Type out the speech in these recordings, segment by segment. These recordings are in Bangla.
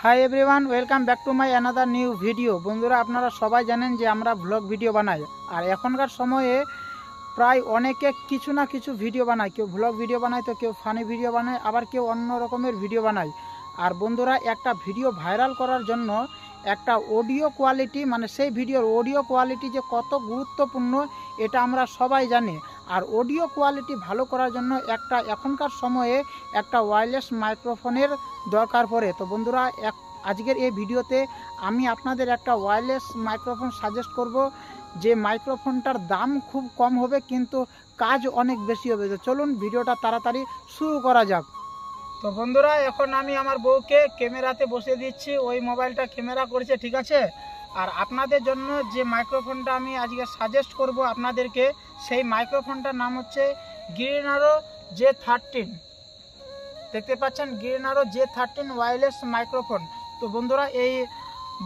Hi everyone, welcome back to my another new video. বন্ধুরা, আপনারা সবাই জানেন যে আমরা ব্লগ ভিডিও বানাই, আর এখনকার সময়ে প্রায় অনেকে কিছু না কিছু ভিডিও বানায়। কেউ ব্লগ ভিডিও বানায়, তো কেউ ফানি ভিডিও বানায়, আবার কেউ অন্য রকমের ভিডিও বানায়। আর বন্ধুরা, একটা ভিডিও ভাইরাল করার জন্য একটা অডিও কোয়ালিটি, মানে সেই ভিডিওর অডিও কোয়ালিটি যে কত গুরুত্বপূর্ণ এটা আমরা সবাই জানি। আর অডিও কোয়ালিটি ভালো করার জন্য এখনকার সময়ে একটা ওয়্যারলেস মাইক্রোফোনের দরকার পড়ে। তো বন্ধুরা, আজকের এই ভিডিওতে আমি আপনাদের একটা ওয়্যারলেস মাইক্রোফোন সাজেস্ট করব, যে মাইক্রোফোনটার দাম খুব কম হবে কিন্তু কাজ অনেক বেশি হবে। তো চলুন ভিডিওটা তাড়াতাড়ি শুরু করা যাক। তো বন্ধুরা, এখন আমি আমার বউকে ক্যামেরাতে বসিয়ে দিচ্ছি, ওই মোবাইলটা ক্যামেরা করছে, ঠিক আছে। আর আপনাদের জন্য যে মাইক্রোফোনটা আমি আজকে সাজেস্ট করব আপনাদেরকে, সেই মাইক্রোফোনটার নাম হচ্ছে গ্রিনারো J13। দেখতে পাচ্ছেন, গ্রিনারো J13 ওয়্যারলেস মাইক্রোফোন। তো বন্ধুরা, এই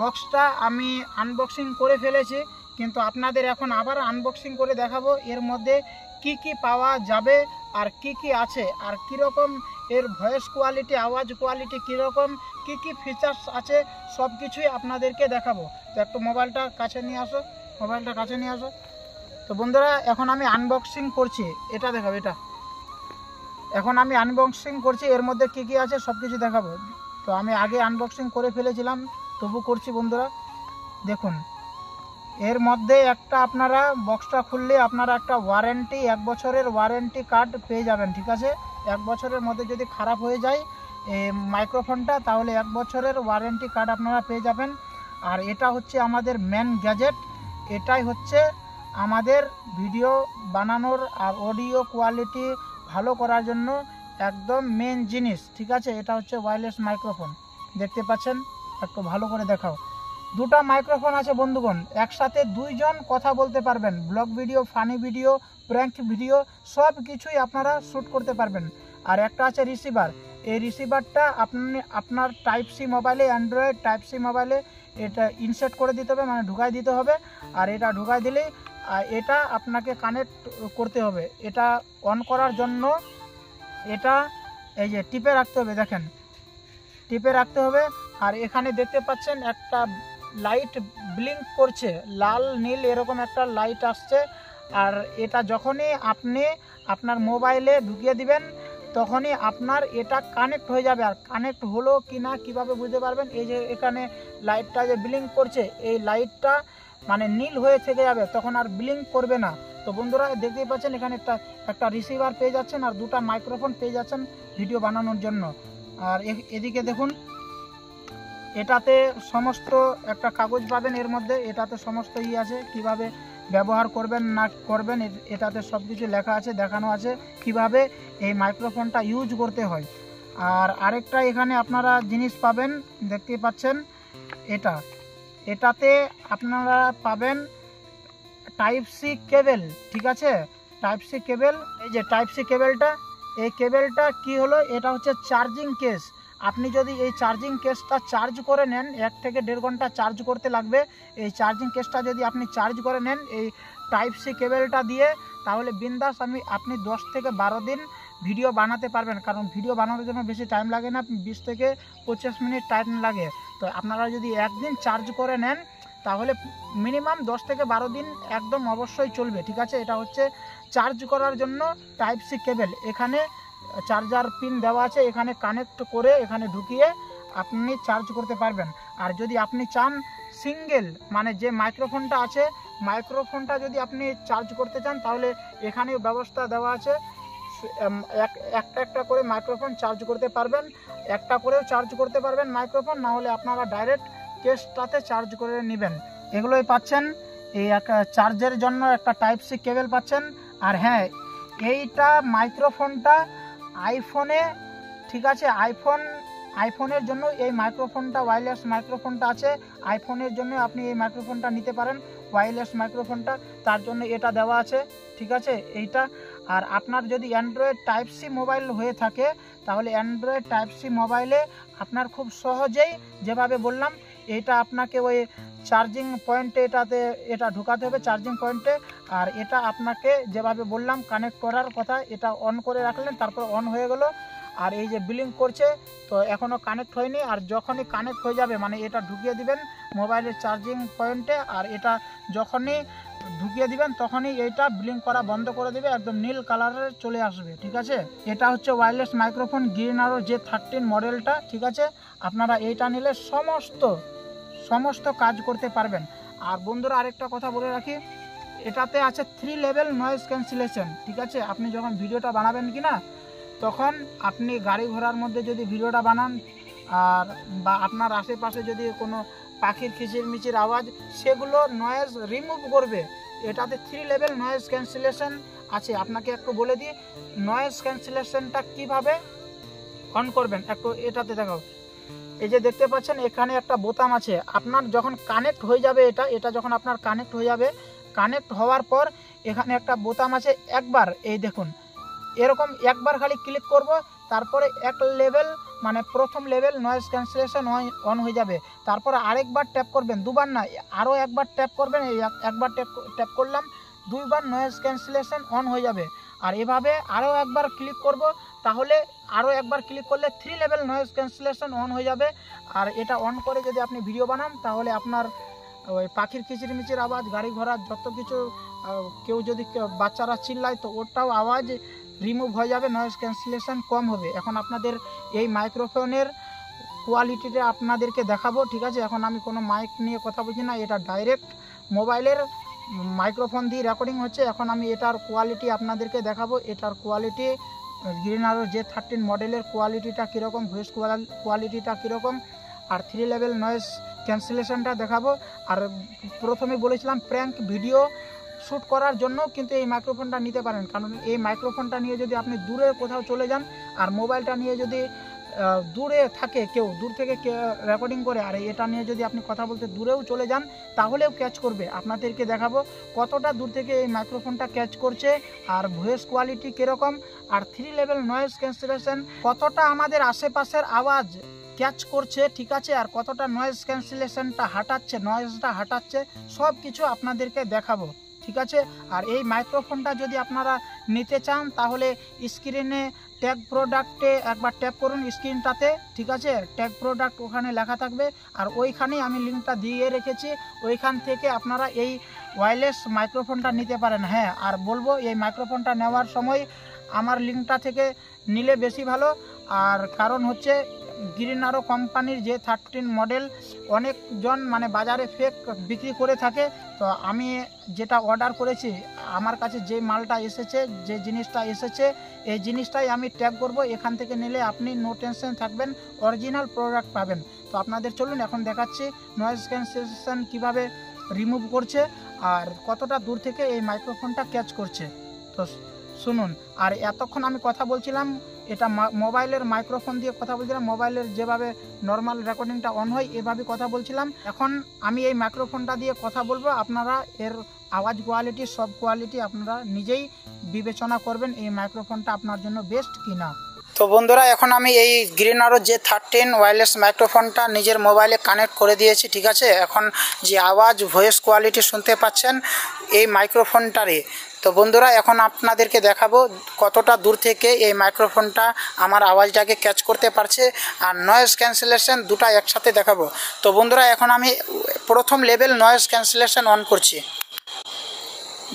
বক্সটা আমি আনবক্সিং করে ফেলেছি, কিন্তু আপনাদের এখন আবার আনবক্সিং করে দেখাবো এর মধ্যে কি কি পাওয়া যাবে আর কি কি আছে, আর কীরকম এর ভয়েস কোয়ালিটি, আওয়াজ কোয়ালিটি কীরকম, কি কি ফিচার্স আছে, সব কিছুই আপনাদেরকে দেখাবো। তো একটু মোবাইলটা কাছে নিয়ে আসো, মোবাইলটা কাছে নিয়ে আসো। তো বন্ধুরা, এখন আমি আনবক্সিং করছি, এটা দেখাবো। এখন আমি আনবক্সিং করছি, এর মধ্যে কি কি আছে সব কিছু দেখাবো। তো আমি আগে আনবক্সিং করে ফেলেছিলাম, তবু করছি। বন্ধুরা দেখুন, এর মধ্যে একটা আপনারা বক্সটা খুললে আপনারা একটা ওয়ারেন্টি, 1 বছরের ওয়ারেন্টি কার্ড পেয়ে যাবেন, ঠিক আছে। 1 বছরের মধ্যে যদি খারাপ হয়ে যায় এই মাইক্রোফোনটা, তাহলে 1 বছরের ওয়ারেন্টি কার্ড আপনারা পেয়ে যাবেন। আর এটা হচ্ছে আমাদের মেন গ্যাজেট, এটাই হচ্ছে আমাদের ভিডিও বানানোর আর অডিও কোয়ালিটি ভালো করার জন্য একদম মেন জিনিস, ঠিক আছে। এটা হচ্ছে ওয়্যারলেস মাইক্রোফোন, দেখতে পাচ্ছেন। একটু ভালো করে দেখাও। দুটা মাইক্রোফোন আছে বন্ধুগণ, একসাথে 2 জন কথা বলতে পারবেন। Blog video, funny video, prank video সব কিছুই আপনারা শ্যুট করতে পারবেন। আর একটা আছে রিসিভার। এই রিসিভারটা আপনি আপনার টাইপ সি মোবাইলে, অ্যান্ড্রয়েড টাইপ সি মোবাইলে এটা ইনসার্ট করে দিতে হবে, মানে ঢুকাই দিতে হবে। আর এটা ঢুকাই দিলেই এটা আপনাকে কানেক্ট করতে হবে। এটা অন করার জন্য এটা এই যে টিপে রাখতে হবে, দেখেন টিপে রাখতে হবে। আর এখানে দেখতে পাচ্ছেন একটা লাইট ব্লিঙ্ক করছে, লাল নীল এরকম একটা লাইট আসছে। আর এটা যখনই আপনি আপনার মোবাইলে ঢুকিয়ে দিবেন, তখনই আপনার এটা কানেক্ট হয়ে যাবে। আর কানেক্ট হলো কি না কীভাবে বুঝতে পারবেন, এই যে এখানে লাইটটা যে ব্লিঙ্ক করছে, এই লাইটটা মানে নীল হয়ে থেকে যাবে, তখন আর ব্লিঙ্ক করবে না। তো বন্ধুরা, দেখতেই পাচ্ছেন এখানে একটা রিসিভার পেয়ে যাচ্ছেন আর দুটা মাইক্রোফোন পেয়ে যাচ্ছেন ভিডিও বানানোর জন্য। আর এদিকে দেখুন, এটাতে সমস্ত একটা কাগজ পাবেন এর মধ্যে, এটাতে সমস্ত আছে কিভাবে ব্যবহার করবেন না করবেন, এটাতে সব কিছু লেখা আছে, দেখানো আছে কিভাবে এই মাইক্রোফোনটা ইউজ করতে হয়। আর আরেকটা এখানে আপনারা জিনিস পাবেন, দেখতে পাচ্ছেন এটাতে আপনারা পাবেন টাইপ সি কেবেল, ঠিক আছে। টাইপ সি কেবেল, এই যে টাইপ সি কেবেলটা, এই কেবেলটা কি হলো, এটা হচ্ছে চার্জিং কেস। আপনি যদি এই চার্জিং কেসটা চার্জ করে নেন, 1 থেকে 1.5 ঘন্টা চার্জ করতে লাগবে। এই চার্জিং কেসটা যদি আপনি চার্জ করে নেন এই টাইপ সি কেবেলটা দিয়ে, তাহলে বিন্দাস আপনি 10 থেকে 12 দিন ভিডিও বানাতে পারবেন। কারণ ভিডিও বানানোর জন্য বেশি টাইম লাগে না, 20 থেকে 25 মিনিট টাইম লাগে। তো আপনারা যদি একদিন চার্জ করে নেন, তাহলে মিনিমাম 10 থেকে 12 দিন একদম অবশ্যই চলবে, ঠিক আছে। এটা হচ্ছে চার্জ করার জন্য টাইপ সি কেবেল। এখানে চার্জার পিন দেওয়া আছে, এখানে কানেক্ট করে এখানে ঢুকিয়ে আপনি চার্জ করতে পারবেন। আর যদি আপনি চান সিঙ্গেল, মানে যে মাইক্রোফোনটা আছে, মাইক্রোফোনটা যদি আপনি চার্জ করতে চান, তাহলে এখানে ব্যবস্থা দেওয়া আছে, একটা করে মাইক্রোফোন চার্জ করতে পারবেন। একটা করেও চার্জ করতে পারবেন মাইক্রোফোন, না হলে আপনারা ডাইরেক্ট কেসটাতে চার্জ করে নেবেন। এগুলোই পাচ্ছেন। এই একটা চার্জের জন্য একটা টাইপ সি কেবেল পাচ্ছেন। আর হ্যাঁ, এইটা মাইক্রোফোনটা আইফোনে, ঠিক আছে, আইফোনের জন্য এই মাইক্রোফোনটা, ওয়্যারলেস মাইক্রোফোনটা আছে। আইফোনের জন্য আপনি এই মাইক্রোফোনটা নিতে পারেন, ওয়্যারলেস মাইক্রোফোনটা, তার জন্য এটা দেওয়া আছে, ঠিক আছে এইটা। আর আপনার যদি অ্যান্ড্রয়েড টাইপ সি মোবাইল হয়ে থাকে, তাহলে অ্যান্ড্রয়েড টাইপ সি মোবাইলে আপনার খুব সহজেই, যেভাবে বললাম, এটা আপনাকে ওই চার্জিং পয়েন্টে এটা ঢোকাতে হবে, চার্জিং পয়েন্টে। আর এটা আপনাকে যেভাবে বললাম কানেক্ট করার কথা, এটা অন করে রাখলেন, তারপর অন হয়ে গেল। আর এই যে ব্লিঙ্ক করছে, তো এখনও কানেক্ট হয়নি। আর যখনই কানেক্ট হয়ে যাবে মানে এটা ঢুকিয়ে দিবেন মোবাইলের চার্জিং পয়েন্টে, আর এটা যখনই ঢুকিয়ে দিবেন তখনই এইটা ব্লিঙ্ক করা বন্ধ করে দেবে, একদম নীল কালারের চলে আসবে। ঠিক আছে, এটা হচ্ছে ওয়্যারলেস মাইক্রোফোন গ্রিন আরো J13 মডেলটা। ঠিক আছে, আপনারা এইটা নিলে সমস্ত কাজ করতে পারবেন। আর বন্ধুরা আরেকটা কথা বলে রাখি, এটাতে আছে 3 লেভেল নয়েজ ক্যান্সেলেশন। ঠিক আছে, আপনি যখন ভিডিওটা বানাবেন কি না, তখন আপনি গাড়ি ঘোড়ার মধ্যে যদি ভিডিওটা বানান আর বা আপনার আশেপাশে যদি কোনো পাখির কিচিরমিচির আওয়াজ, সেগুলো নয়েজ রিমুভ করবে। এটাতে 3 লেভেল নয়েজ ক্যান্সেলেশন আছে। আপনাকে একটু বলে দিই নয়েজ ক্যান্সেলেশনটা কিভাবে অন করবেন, একটু এটাতে দেখাও। এই যে দেখতে পাচ্ছেন এখানে একটা বোতাম আছে, আপনার যখন কানেক্ট হয়ে যাবে এটা যখন আপনার কানেক্ট হয়ে যাবে, কানেক্ট হওয়ার পর এখানে একটা বোতাম আছে, একবার এই দেখুন এরকম একবার খালি ক্লিক করব, তারপরে এক লেভেল মানে প্রথম লেভেল নয়েজ ক্যান্সেলেশন অন হয়ে যাবে। তারপরে আরেকবার ট্যাপ করবেন, দুবার না আরও একবার ট্যাপ করবেন, এই একবার ট্যাপ করলাম, 2বার নয়েজ ক্যান্সেলেশন অন হয়ে যাবে। আর এভাবে আরও একবার ক্লিক করব, তাহলে আরও একবার ক্লিক করলে 3 লেভেল নয়েজ ক্যান্সেলেশন অন হয়ে যাবে। আর এটা অন করে যদি আপনি ভিডিও বানান, তাহলে আপনার ওই পাখির কিচিরমিচির আওয়াজ, গাড়ি ঘোড়ার যত কিছু, কেউ যদি বাচ্চারা চিল্লায় তো ওটাও আওয়াজ রিমুভ হয়ে যাবে, নয়েজ ক্যান্সেলেশন কম হবে। এখন আপনাদের এই মাইক্রোফোনের কোয়ালিটিটা আপনাদেরকে দেখাবো। ঠিক আছে, এখন আমি কোনো মাইক নিয়ে কথা বলছি না, এটা ডাইরেক্ট মোবাইলের মাইক্রোফোন দিয়ে রেকর্ডিং হচ্ছে। এখন আমি এটার কোয়ালিটি আপনাদেরকে দেখাবো। এটার কোয়ালিটি গ্রিন আরো J13 মডেলের কোয়ালিটিটা কীরকম, ভয়েস কোয়ালিটিটা কীরকম, আর 3 লেভেল নয়েজ ক্যান্সেলেশনটা দেখাবো। আর প্রথমে বলেছিলাম প্র্যাঙ্ক ভিডিও শ্যুট করার জন্য কিন্তু এই মাইক্রোফোনটা নিতে পারেন, কারণ এই মাইক্রোফোনটা নিয়ে যদি আপনি দূরে কোথাও চলে যান, আর মোবাইলটা নিয়ে যদি দূরে থাকে কেউ, দূর থেকে রেকর্ডিং করে, আর এটা নিয়ে যদি আপনি কথা বলতে দূরেও চলে যান, তাহলেও ক্যাচ করবে। আপনাদেরকে দেখাবো কতটা দূর থেকে এই মাইক্রোফোনটা ক্যাচ করছে, আর ভয়েস কোয়ালিটি কীরকম, আর 3 লেভেল নয়েজ ক্যান্সেলেশন কতটা আমাদের আশেপাশের আওয়াজ ক্যাচ করছে। ঠিক আছে, আর কতটা নয়েজ ক্যান্সেলেশনটা নয়েজটা হাঁটাচ্ছে, সব কিছু আপনাদেরকে দেখাবো। ঠিক আছে, আর এই মাইক্রোফোনটা যদি আপনারা নিতে চান, তাহলে স্ক্রিনে ট্যাগ প্রোডাক্টে একবার ট্যাপ করুন স্ক্রিনটাতে। ঠিক আছে, ট্যাগ প্রোডাক্ট ওখানে লেখা থাকবে, আর ওইখানেই আমি লিঙ্কটা দিয়ে রেখেছি, ওইখান থেকে আপনারা এই ওয়্যারলেস মাইক্রোফোনটা নিতে পারেন। হ্যাঁ, আর বলবো এই মাইক্রোফোনটা নেওয়ার সময় আমার লিঙ্কটা থেকে নিলে বেশি ভালো। আর কারণ হচ্ছে গ্রিন আরো কোম্পানির J13 মডেল অনেকজন মানে বাজারে ফেক বিক্রি করে থাকে। তো আমি যেটা অর্ডার করেছি, আমার কাছে যে মালটা এসেছে, যে জিনিসটা এসেছে, এই জিনিসটাই আমি ট্যাগ করব। এখান থেকে নিলে আপনি নো টেনশন থাকবেন, অরিজিনাল প্রোডাক্ট পাবেন। তো আপনাদের চলুন এখন দেখাচ্ছি নয়েজ ক্যান্সেলেশন কিভাবে রিমুভ করছে, আর কতটা দূর থেকে এই মাইক্রোফোনটা ক্যাচ করছে। তো শুনুন, আর এতক্ষণ আমি কথা বলছিলাম, এটা মোবাইলের মাইক্রোফোন দিয়ে কথা বলছিলাম, মোবাইলের যেভাবে নর্মাল রেকর্ডিংটা অন হয় এভাবে কথা বলছিলাম। এখন আমি এই মাইক্রোফোনটা দিয়ে কথা বলবো, আপনারা এর আওয়াজ কোয়ালিটি, সব কোয়ালিটি আপনারা নিজেই বিবেচনা করবেন এই মাইক্রোফোনটা আপনার জন্য বেস্ট কিনা। তো বন্ধুরা, এখন আমি এই গ্রিন আরো J13 ওয়্যারলেস মাইক্রোফোনটা নিজের মোবাইলে কানেক্ট করে দিয়েছি। ঠিক আছে, এখন যে আওয়াজ ভয়েস কোয়ালিটি শুনতে পাচ্ছেন এই মাইক্রোফোনটারে। তো বন্ধুরা, এখন আপনাদেরকে দেখাবো কতটা দূর থেকে এই মাইক্রোফোনটা আমার আওয়াজটাকে ক্যাচ করতে পারছে, আর নয়েজ ক্যান্সেলেশন দুটো একসাথে দেখাবো। তো বন্ধুরা, এখন আমি প্রথম লেভেল নয়েজ ক্যান্সেলেশন অন করছি।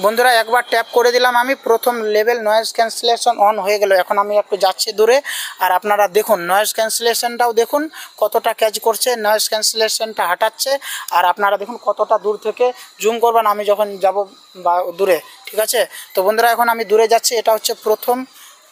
বন্ধুরা, একবার ট্যাপ করে দিলাম, আমি প্রথম লেভেল নয়েজ ক্যান্সেলেশন অন হয়ে গেল। এখন আমি একটু যাচ্ছি দূরে, আর আপনারা দেখুন নয়েজ ক্যান্সেলেশনটাও দেখুন কতটা ক্যাচ করছে, নয়েজ ক্যান্সেলেশনটা হাঁটাচ্ছে। আর আপনারা দেখুন কতটা দূর থেকে জুম করবেন আমি যখন যাব বা দূরে। ঠিক আছে, তো বন্ধুরা, এখন আমি দূরে যাচ্ছি, এটা হচ্ছে প্রথম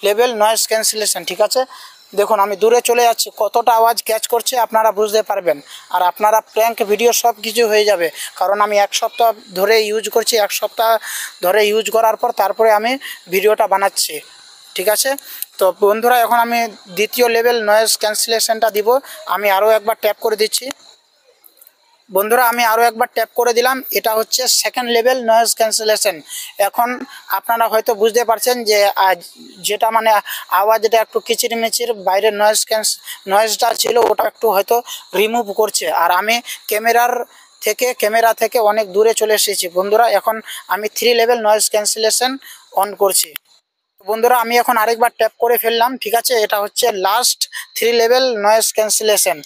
লেভেল নয়েজ ক্যান্সেলেশন। ঠিক আছে, দেখুন আমি দূরে চলে যাচ্ছি, কতটা আওয়াজ ক্যাচ করছে আপনারা বুঝতে পারবেন। আর আপনারা প্র্যাঙ্ক ভিডিও সব কিছু হয়ে যাবে, কারণ আমি 1 সপ্তাহ ধরে ইউজ করছি, 1 সপ্তাহ ধরে ইউজ করার পর তারপরে আমি ভিডিওটা বানাচ্ছি। ঠিক আছে, তো বন্ধুরা, এখন আমি দ্বিতীয় লেভেল নয়েজ ক্যান্সেলেশনটা দিব। আমি আরও একবার ট্যাপ করে দিচ্ছি। বন্ধুরা, আমি আরও একবার ট্যাপ করে দিলাম, এটা হচ্ছে সেকেন্ড লেভেল নয়েজ ক্যান্সেলেশন। এখন আপনারা হয়তো বুঝতে পারছেন যে যেটা মানে আওয়াজটা একটু কিচিরমিচির বাইরের নয়েজটা ছিল, ওটা একটু হয়তো রিমুভ করছে। আর আমি ক্যামেরা থেকে অনেক দূরে চলে এসেছি। বন্ধুরা, এখন আমি 3 লেভেল নয়েজ ক্যান্সেলেশন অন করছি। বন্ধুরা আমি এখন আরেকবার ট্যাপ করে ফেললাম, ঠিক আছে। এটা হচ্ছে লাস্ট 3 লেভেল নয়েজ ক্যান্সেলেশন,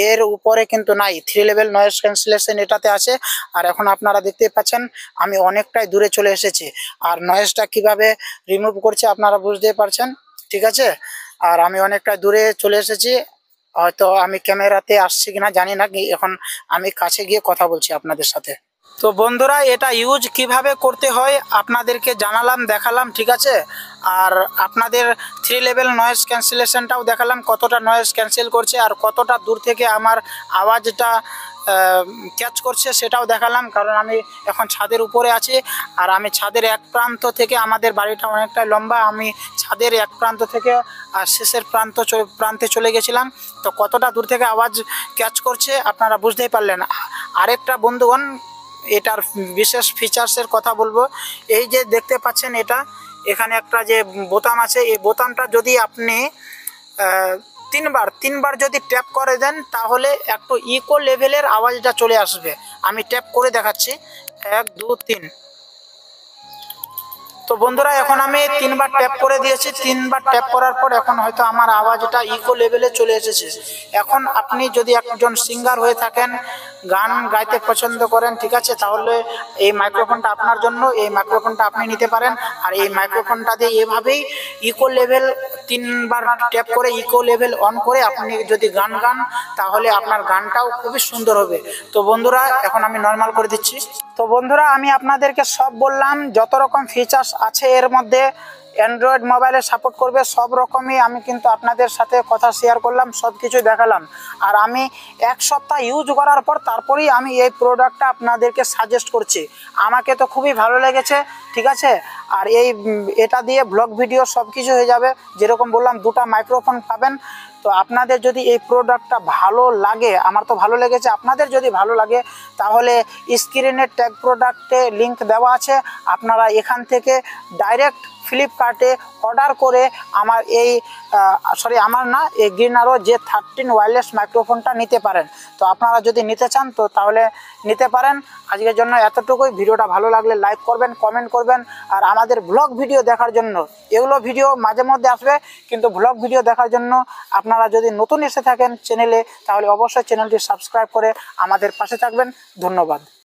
এর উপরে কিন্তু নাই। 3 লেভেল নয়েজ ক্যান্সেলেশন এটাতে আছে। আর এখন আপনারা দেখতে পাচ্ছেন আমি অনেকটাই দূরে চলে এসেছি, আর নয়েজটা কিভাবে রিমুভ করছে আপনারা বুঝতেই পারছেন, ঠিক আছে। আর আমি অনেকটা দূরে চলে এসেছি, হয়তো আমি ক্যামেরাতে আসছি কিনা জানি না, এখন আমি কাছে গিয়ে কথা বলছি আপনাদের সাথে। তো বন্ধুরা এটা ইউজ কিভাবে করতে হয় আপনাদেরকে জানালাম, দেখালাম, ঠিক আছে। আর আপনাদের 3 লেভেল নয়েজ ক্যান্সেলেশনটাও দেখালাম, কতটা নয়েজ ক্যান্সেল করছে আর কতটা দূর থেকে আমার আওয়াজটা ক্যাচ করছে সেটাও দেখালাম। কারণ আমি এখন ছাদের উপরে আছি, আর আমি ছাদের এক প্রান্ত থেকে, আমাদের বাড়িটা অনেকটা লম্বা, আমি ছাদের এক প্রান্ত থেকে আর শেষের প্রান্তে চলে গেছিলাম। তো কতটা দূর থেকে আওয়াজ ক্যাচ করছে আপনারা বুঝতেই পারলেন। আরেকটা বন্ধুগণ, এটার বিশেষ ফিচার্সের কথা বলবো। এই যে দেখতে পাচ্ছেন এটা, এখানে একটা যে বোতাম আছে, এই বোতামটা যদি আপনি তিনবার যদি ট্যাপ করে দেন তাহলে একটু ইকো লেভেলের আওয়াজটা চলে আসবে। আমি ট্যাপ করে দেখাচ্ছি, 1 2 3। তো বন্ধুরা এখন আমি 3বার ট্যাপ করে দিয়েছি। 3বার ট্যাপ করার পর এখন হয়তো আমার আওয়াজটা ইকো লেভেলে চলে এসেছে। এখন আপনি যদি একজন সিঙ্গার হয়ে থাকেন, গান গাইতে পছন্দ করেন, ঠিক আছে, তাহলে এই মাইক্রোফোনটা আপনার জন্য। এই মাইক্রোফোনটা আপনি নিতে পারেন। আর এই মাইক্রোফোনটা দিয়ে এভাবেই ইকো লেভেল 3বার ট্যাপ করে ইকো লেভেল অন করে আপনি যদি গান গান তাহলে আপনার গানটাও খুবই সুন্দর হবে। তো বন্ধুরা এখন আমি নর্মাল করে দিচ্ছি। তো বন্ধুরা আমি আপনাদেরকে সব বললাম, যত রকম ফিচার্স আছে এর মধ্যে অ্যান্ড্রয়েড মোবাইলে সাপোর্ট করবে সব রকমই আমি কিন্তু আপনাদের সাথে কথা শেয়ার করলাম, সব কিছু দেখালাম। আর আমি 1 সপ্তাহ ইউজ করার পর তারপরেই আমি এই প্রোডাক্টটা আপনাদেরকে সাজেস্ট করছি। আমাকে তো খুবই ভালো লেগেছে, ঠিক আছে। আর এটা দিয়ে ব্লগ ভিডিও সব কিছু হয়ে যাবে। যেরকম বললাম 2টা মাইক্রোফোন পাবেন। তো আপনাদের যদি এই প্রোডাক্টটা ভালো লাগে, আমার তো ভালো লেগেছে, আপনাদের যদি ভালো লাগে তাহলে স্ক্রিনের ট্যাগ প্রোডাক্টে লিংক দেওয়া আছে, আপনারা এখান থেকে ডাইরেক্ট ফ্লিপকার্টে অর্ডার করে আমার এই গ্রিন আরো যে 13 ওয়্যারলেস মাইক্রোফোনটা নিতে পারেন। তো আপনারা যদি নিতে চান তো তাহলে নিতে পারেন। আজকের জন্য এতটুকুই। ভিডিওটা ভালো লাগলে লাইক করবেন, কমেন্ট করবেন। আর আমাদের ব্লগ ভিডিও দেখার জন্য, এগুলো ভিডিও মাঝে মধ্যে আসবে, কিন্তু ব্লগ ভিডিও দেখার জন্য আপনারা যদি নতুন এসে থাকেন চ্যানেলে তাহলে অবশ্যই চ্যানেলটি সাবস্ক্রাইব করে আমাদের পাশে থাকবেন। ধন্যবাদ।